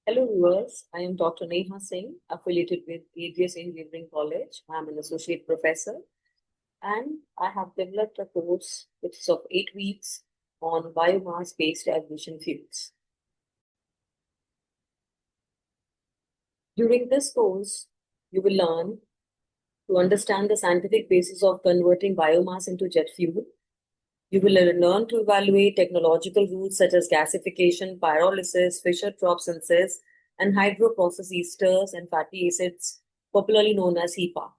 Hello viewers, I am Dr. Neha Singh, affiliated with AGS Engineering College. I am an associate professor and I have developed a course which is of 8 weeks on biomass-based aviation fuels. During this course, you will learn to understand the scientific basis of converting biomass into jet fuel. You will learn to evaluate technological routes such as gasification, pyrolysis, Fischer-Tropsch synthesis, and hydroprocess esters and fatty acids, popularly known as HEPA.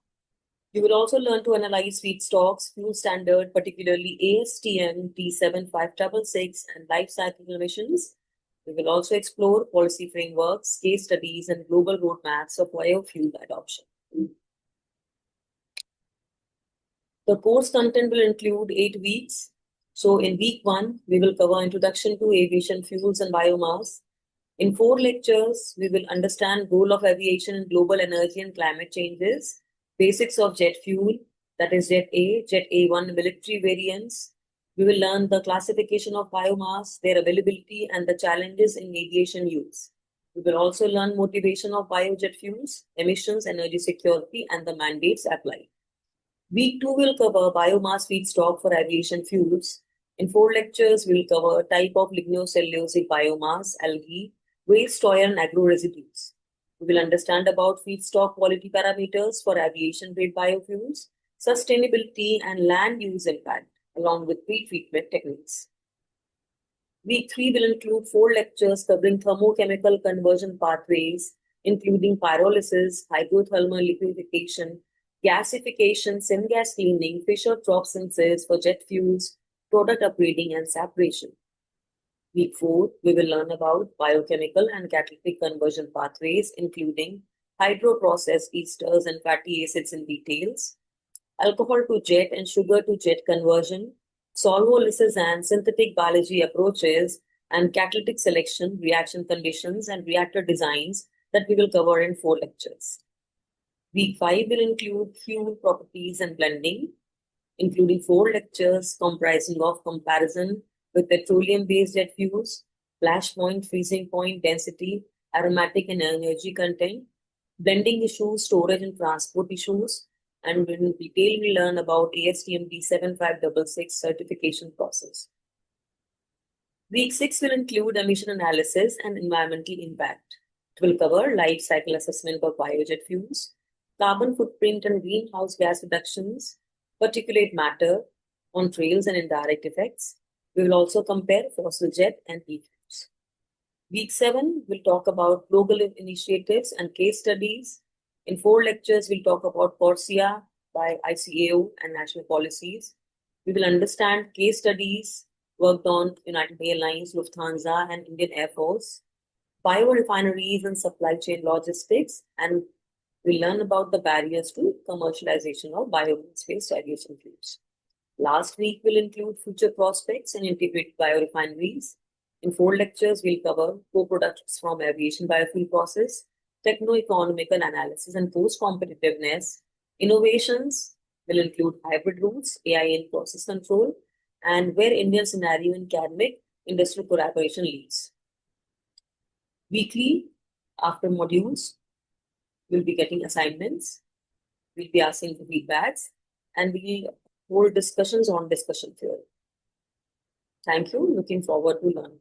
You will also learn to analyze feedstocks, fuel standard, particularly ASTM D7566, and life cycle emissions. We will also explore policy frameworks, case studies, and global roadmaps of biofuel adoption. The course content will include 8 weeks. So in week 1, we will cover introduction to aviation fuels and biomass. In 4 lectures, we will understand goal of aviation in global energy and climate changes, basics of jet fuel, that is Jet A, Jet A1 military variants. We will learn the classification of biomass, their availability, and the challenges in aviation use. We will also learn motivation of biojet fuels, emissions, energy security, and the mandates applied. Week 2 will cover biomass feedstock for aviation fuels. In 4 lectures, we will cover type of lignocellulosic biomass, algae, waste oil, and agro residues. We will understand about feedstock quality parameters for aviation-grade biofuels, sustainability, and land use impact, along with pre-treatment techniques. Week 3 will include 4 lectures covering thermochemical conversion pathways, including pyrolysis, hydrothermal liquefaction, gasification, syngas cleaning, Fischer-Tropsch synthesis for jet fuels, product upgrading, and separation. Week 4, we will learn about biochemical and catalytic conversion pathways, including hydroprocess esters and fatty acids in details, alcohol to jet and sugar to jet conversion, solvolysis and synthetic biology approaches, and catalytic selection, reaction conditions, and reactor designs that we will cover in 4 lectures. Week 5 will include fuel properties and blending, including 4 lectures comprising of comparison with petroleum-based jet fuels, flash point, freezing point, density, aromatic and energy content, blending issues, storage and transport issues, and in detail we learn about ASTM D7566 certification process. Week 6 will include emission analysis and environmental impact. It will cover life cycle assessment of biojet fuels, carbon footprint and greenhouse gas reductions, particulate matter on trails and indirect effects. We will also compare fossil jet and e-fuels. Week 7 will talk about global initiatives and case studies. In 4 lectures, we'll talk about CORSIA by ICAO and national policies. We will understand case studies worked on United Airlines, Lufthansa, and Indian Air Force, biorefineries and supply chain logistics, and we'll learn about the barriers to commercialization of biomass-based aviation fuels. Last week will include future prospects and integrated biorefineries. In 4 lectures, we'll cover co-products from aviation biofuel process, techno-economical analysis and post-competitiveness. Innovations will include hybrid routes, AI in process control, and where Indian scenario in academic industrial collaboration leads. Weekly, after modules, we'll be getting assignments, we'll be asking for feedbacks, and we'll hold discussions on discussion theory. Thank you. Looking forward to learn.